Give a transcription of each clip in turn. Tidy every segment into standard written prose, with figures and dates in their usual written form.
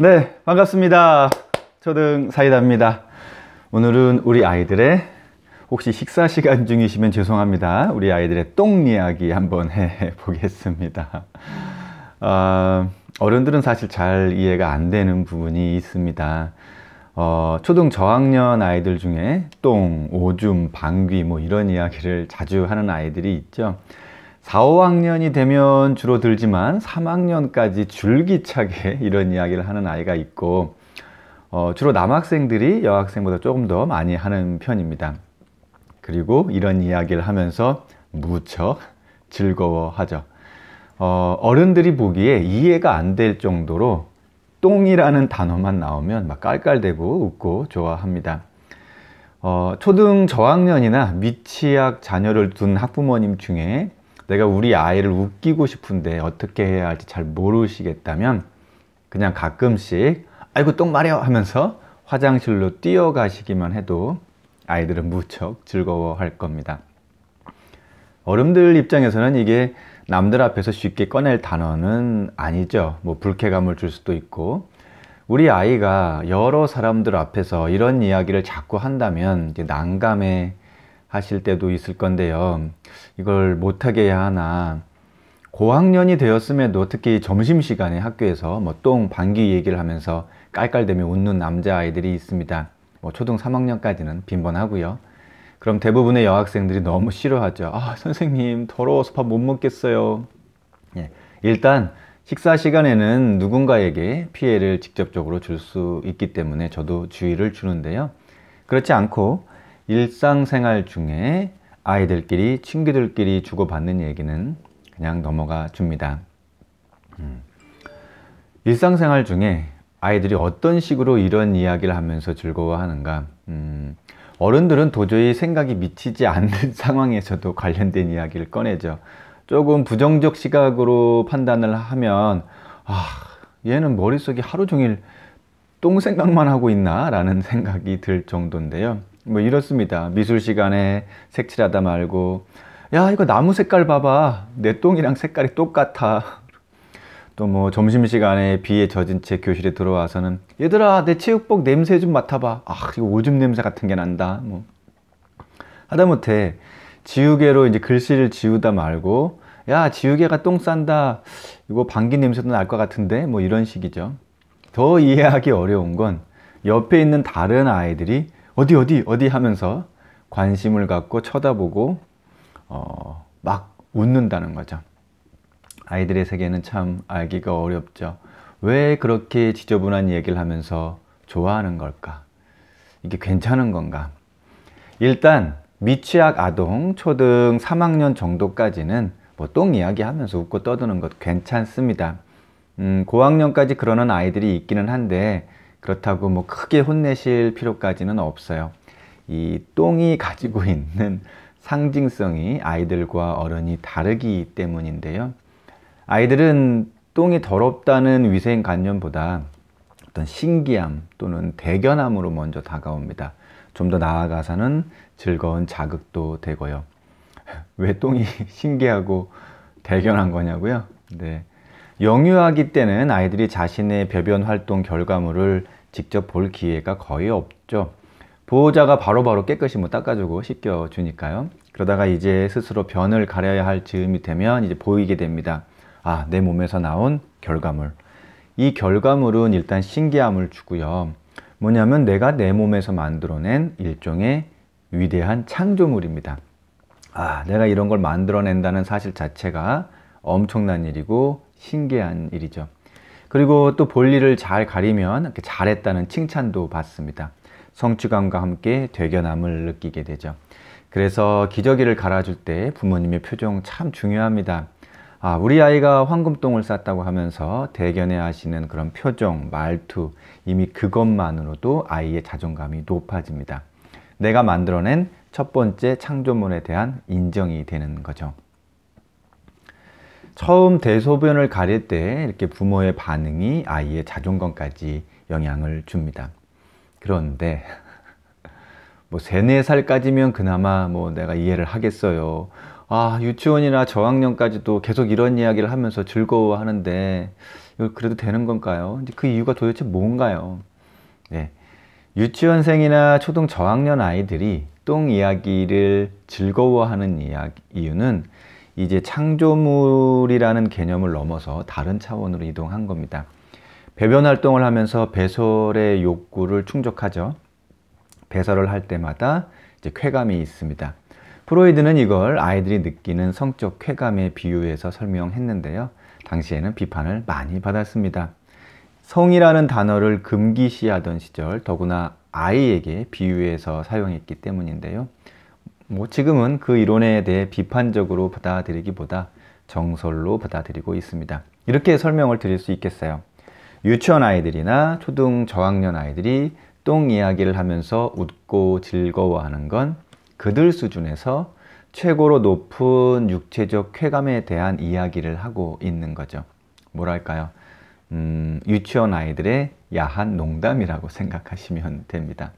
네, 반갑습니다. 초등 사이다입니다. 오늘은 우리 아이들의, 혹시 식사 시간 중이시면 죄송합니다. 우리 아이들의 똥 이야기 한번 해보겠습니다. 어른들은 사실 잘 이해가 안 되는 부분이 있습니다. 초등 저학년 아이들 중에 똥, 오줌, 방귀 뭐 이런 이야기를 자주 하는 아이들이 있죠. 4, 5학년이 되면 줄어들지만 3학년까지 줄기차게 이런 이야기를 하는 아이가 있고, 주로 남학생들이 여학생보다 조금 더 많이 하는 편입니다. 그리고 이런 이야기를 하면서 무척 즐거워하죠. 어른들이 보기에 이해가 안 될 정도로 똥이라는 단어만 나오면 막 깔깔대고 웃고 좋아합니다. 초등 저학년이나 미취학 자녀를 둔 학부모님 중에 내가 우리 아이를 웃기고 싶은데 어떻게 해야 할지 잘 모르시겠다면 그냥 가끔씩 아이고 똥 마려 하면서 화장실로 뛰어가시기만 해도 아이들은 무척 즐거워할 겁니다. 어른들 입장에서는 이게 남들 앞에서 쉽게 꺼낼 단어는 아니죠. 뭐 불쾌감을 줄 수도 있고, 우리 아이가 여러 사람들 앞에서 이런 이야기를 자꾸 한다면 이제 난감해 하실 때도 있을 건데요. 이걸 못하게 해야 하나. 고학년이 되었음에도 특히 점심시간에 학교에서 뭐 똥, 방귀 얘기를 하면서 깔깔대며 웃는 남자아이들이 있습니다. 뭐 초등 3학년까지는 빈번하고요. 그럼 대부분의 여학생들이 너무 싫어하죠. 선생님 더러워서 밥 못 먹겠어요. 일단 식사 시간에는 누군가에게 피해를 직접적으로 줄 수 있기 때문에 저도 주의를 주는데요. 그렇지 않고 일상생활 중에 아이들끼리, 친구들끼리 주고받는 얘기는 그냥 넘어가 줍니다. 일상생활 중에 아이들이 어떤 식으로 이런 이야기를 하면서 즐거워하는가. 어른들은 도저히 생각이 미치지 않는 상황에서도 관련된 이야기를 꺼내죠. 조금 부정적 시각으로 판단을 하면 얘는 머릿속에 하루 종일 똥 생각만 하고 있나? 라는 생각이 들 정도인데요. 뭐 이렇습니다. 미술 시간에 색칠하다 말고 야 이거 나무 색깔 봐봐, 내 똥이랑 색깔이 똑같아. 또 뭐 점심시간에 비에 젖은 채 교실에 들어와서는 얘들아 내 체육복 냄새 좀 맡아봐, 이거 오줌 냄새 같은 게 난다. 뭐 하다못해 지우개로 이제 글씨를 지우다 말고 야 지우개가 똥 싼다, 이거 방귀 냄새도 날 것 같은데, 뭐 이런 식이죠. 더 이해하기 어려운 건 옆에 있는 다른 아이들이 어디 하면서 관심을 갖고 쳐다보고 막 웃는다는 거죠. 아이들의 세계는 참 알기가 어렵죠. 왜 그렇게 지저분한 얘기를 하면서 좋아하는 걸까? 이게 괜찮은 건가? 일단 미취학 아동 초등 3학년 정도까지는 뭐 똥 이야기 하면서 웃고 떠드는 것 괜찮습니다. 고학년까지 그러는 아이들이 있기는 한데 그렇다고 뭐 크게 혼내실 필요까지는 없어요. 이 똥이 가지고 있는 상징성이 아이들과 어른이 다르기 때문인데요. 아이들은 똥이 더럽다는 위생관념보다 어떤 신기함 또는 대견함으로 먼저 다가옵니다. 좀 더 나아가서는 즐거운 자극도 되고요. 왜 똥이 신기하고 대견한 거냐고요? 네. 영유아기 때는 아이들이 자신의 배변 활동 결과물을 직접 볼 기회가 거의 없죠. 보호자가 바로바로 깨끗이 뭐 닦아주고 씻겨주니까요. 그러다가 이제 스스로 변을 가려야 할 즈음이 되면 이제 보이게 됩니다. 내 몸에서 나온 결과물. 이 결과물은 일단 신기함을 주고요. 뭐냐면 내가 내 몸에서 만들어낸 일종의 위대한 창조물입니다. 내가 이런 걸 만들어낸다는 사실 자체가 엄청난 일이고 신기한 일이죠. 그리고 또 볼일을 잘 가리면 이렇게 잘했다는 칭찬도 받습니다. 성취감과 함께 대견함을 느끼게 되죠. 그래서 기저귀를 갈아줄 때 부모님의 표정 참 중요합니다. 우리 아이가 황금똥을 쌌다고 하면서 대견해 하시는 그런 표정, 말투, 이미 그것만으로도 아이의 자존감이 높아집니다. 내가 만들어낸 첫 번째 창조물에 대한 인정이 되는 거죠. 처음 대소변을 가릴 때 이렇게 부모의 반응이 아이의 자존감까지 영향을 줍니다. 그런데 뭐 3, 4살까지면 그나마 뭐 내가 이해를 하겠어요. 유치원이나 저학년까지도 계속 이런 이야기를 하면서 즐거워하는데 이거 그래도 되는 건가요? 이제 그 이유가 도대체 뭔가요? 네. 유치원생이나 초등 저학년 아이들이 똥 이야기를 즐거워하는 이유는 이제 창조물이라는 개념을 넘어서 다른 차원으로 이동한 겁니다. 배변 활동을 하면서 배설의 욕구를 충족하죠. 배설을 할 때마다 이제 쾌감이 있습니다. 프로이드는 이걸 아이들이 느끼는 성적 쾌감에 비유해서 설명했는데요. 당시에는 비판을 많이 받았습니다. 성이라는 단어를 금기시하던 시절, 더구나 아이에게 비유해서 사용했기 때문인데요. 지금은 그 이론에 대해 비판적으로 받아들이기보다 정설로 받아들이고 있습니다. 이렇게 설명을 드릴 수 있겠어요. 유치원 아이들이나 초등 저학년 아이들이 똥 이야기를 하면서 웃고 즐거워하는 건 그들 수준에서 최고로 높은 육체적 쾌감에 대한 이야기를 하고 있는 거죠. 뭐랄까요? 유치원 아이들의 야한 농담이라고 생각하시면 됩니다.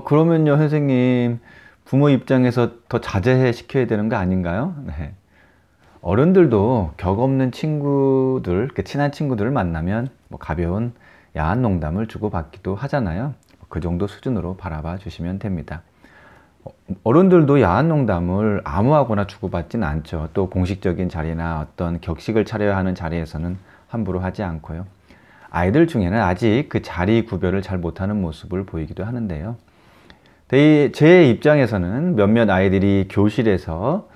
그러면요, 선생님, 부모 입장에서 더 자제 시켜야 되는 거 아닌가요? 네. 어른들도 격 없는 친구들, 친한 친구들을 만나면 가벼운 야한 농담을 주고받기도 하잖아요. 그 정도 수준으로 바라봐 주시면 됩니다. 어른들도 야한 농담을 아무하고나 주고받진 않죠. 또 공식적인 자리나 어떤 격식을 차려야 하는 자리에서는 함부로 하지 않고요. 아이들 중에는 아직 그 자리 구별을 잘 못하는 모습을 보이기도 하는데요. 제 입장에서는 몇몇 아이들이 교실에서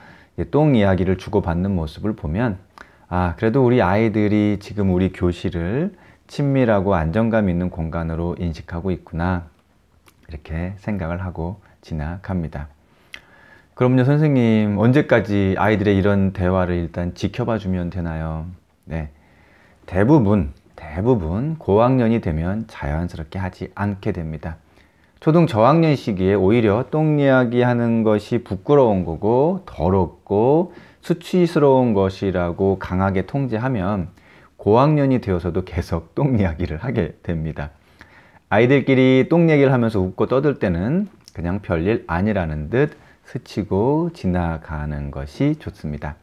똥 이야기를 주고받는 모습을 보면 그래도 우리 아이들이 지금 우리 교실을 친밀하고 안정감 있는 공간으로 인식하고 있구나, 이렇게 생각을 하고 지나갑니다. 그럼요, 선생님, 언제까지 아이들의 이런 대화를 일단 지켜봐 주면 되나요? 네. 대부분 고학년이 되면 자연스럽게 하지 않게 됩니다. 초등 저학년 시기에 오히려 똥 이야기 하는 것이 부끄러운 거고 더럽고 수치스러운 것이라고 강하게 통제하면 고학년이 되어서도 계속 똥 이야기를 하게 됩니다. 아이들끼리 똥 얘기를 하면서 웃고 떠들 때는 그냥 별일 아니라는 듯 스치고 지나가는 것이 좋습니다.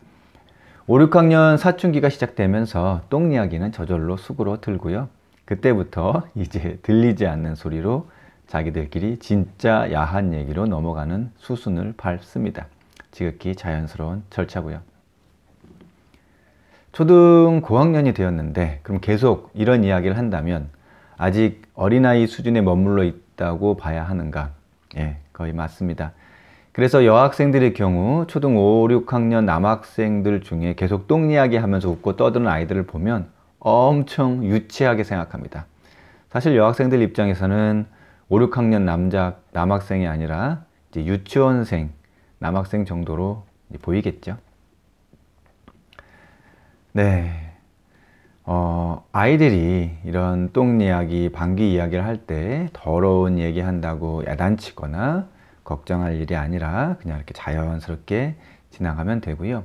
5, 6학년 사춘기가 시작되면서 똥 이야기는 저절로 수그러 들고요. 그때부터 이제 들리지 않는 소리로 자기들끼리 진짜 야한 얘기로 넘어가는 수순을 밟습니다. 지극히 자연스러운 절차고요. 초등 고학년이 되었는데 그럼 계속 이런 이야기를 한다면 아직 어린아이 수준에 머물러 있다고 봐야 하는가? 예, 거의 맞습니다. 그래서 여학생들의 경우 초등 5, 6학년 남학생들 중에 계속 똥 이야기 하면서 웃고 떠드는 아이들을 보면 엄청 유치하게 생각합니다. 사실 여학생들 입장에서는 5, 6학년 남학생이 아니라 이제 유치원생 남학생 정도로 보이겠죠. 네. 아이들이 이런 똥 이야기, 방귀 이야기를 할 때 더러운 얘기 한다고 야단치거나 걱정할 일이 아니라 그냥 이렇게 자연스럽게 지나가면 되고요.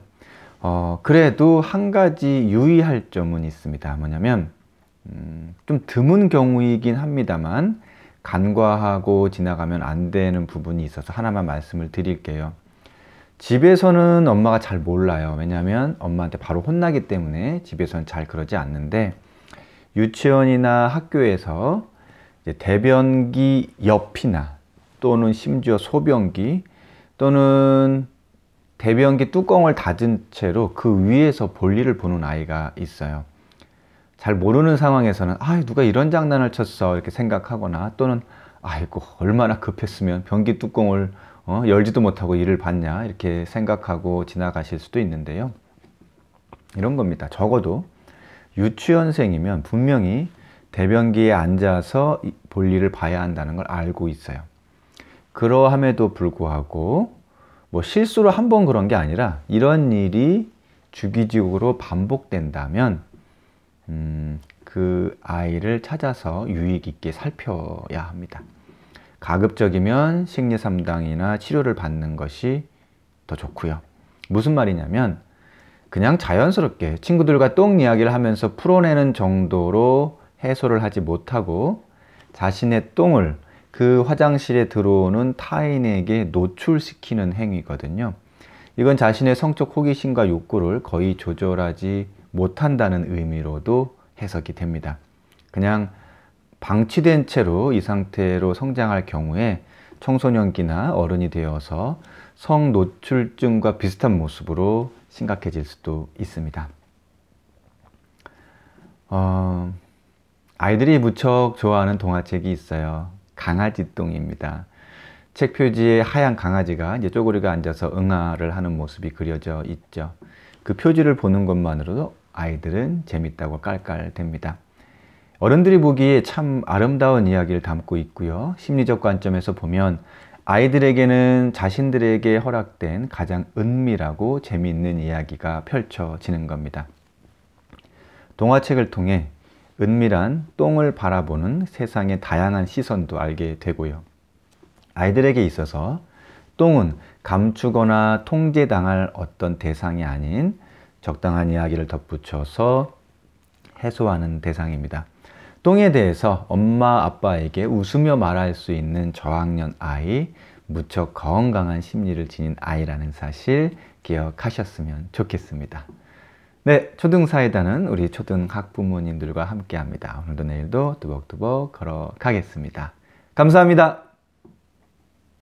그래도 한 가지 유의할 점은 있습니다. 뭐냐면 좀 드문 경우이긴 합니다만 간과하고 지나가면 안 되는 부분이 있어서 하나만 말씀을 드릴게요. 집에서는 엄마가 잘 몰라요. 왜냐하면 엄마한테 바로 혼나기 때문에 집에서는 잘 그러지 않는데 유치원이나 학교에서 이제 대변기 옆이나 또는 심지어 소변기 또는 대변기 뚜껑을 닫은 채로 그 위에서 볼일을 보는 아이가 있어요. 잘 모르는 상황에서는 누가 이런 장난을 쳤어 이렇게 생각하거나 또는 아이고 얼마나 급했으면 변기 뚜껑을 열지도 못하고 일을 봤냐 이렇게 생각하고 지나가실 수도 있는데요. 이런 겁니다. 적어도 유치원생이면 분명히 대변기에 앉아서 볼일을 봐야 한다는 걸 알고 있어요. 그러함에도 불구하고 실수로 한 번 그런 게 아니라 이런 일이 주기적으로 반복된다면 그 아이를 찾아서 유익 있게 살펴야 합니다. 가급적이면 심리 상담이나 치료를 받는 것이 더 좋고요. 무슨 말이냐면 그냥 자연스럽게 친구들과 똥 이야기를 하면서 풀어내는 정도로 해소를 하지 못하고 자신의 똥을 그 화장실에 들어오는 타인에게 노출시키는 행위거든요. 이건 자신의 성적 호기심과 욕구를 거의 조절하지 못한다는 의미로도 해석이 됩니다. 그냥 방치된 채로 이 상태로 성장할 경우에 청소년기나 어른이 되어서 성노출증과 비슷한 모습으로 심각해질 수도 있습니다. 아이들이 무척 좋아하는 동화책이 있어요. 강아지똥입니다. 책 표지에 하얀 강아지가 이제 쪼그리고 앉아서 응아를 하는 모습이 그려져 있죠. 그 표지를 보는 것만으로도 아이들은 재밌다고 깔깔댑니다. 어른들이 보기에 참 아름다운 이야기를 담고 있고요. 심리적 관점에서 보면 아이들에게는 자신들에게 허락된 가장 은밀하고 재미있는 이야기가 펼쳐지는 겁니다. 동화책을 통해 은밀한 똥을 바라보는 세상의 다양한 시선도 알게 되고요. 아이들에게 있어서 똥은 감추거나 통제당할 어떤 대상이 아닌 적당한 이야기를 덧붙여서 해소하는 대상입니다. 똥에 대해서 엄마 아빠에게 웃으며 말할 수 있는 저학년 아이, 무척 건강한 심리를 지닌 아이라는 사실 기억하셨으면 좋겠습니다. 네, 초등사이다는 우리 초등학부모님들과 함께 합니다. 오늘도 내일도 뚜벅뚜벅 걸어가겠습니다. 감사합니다.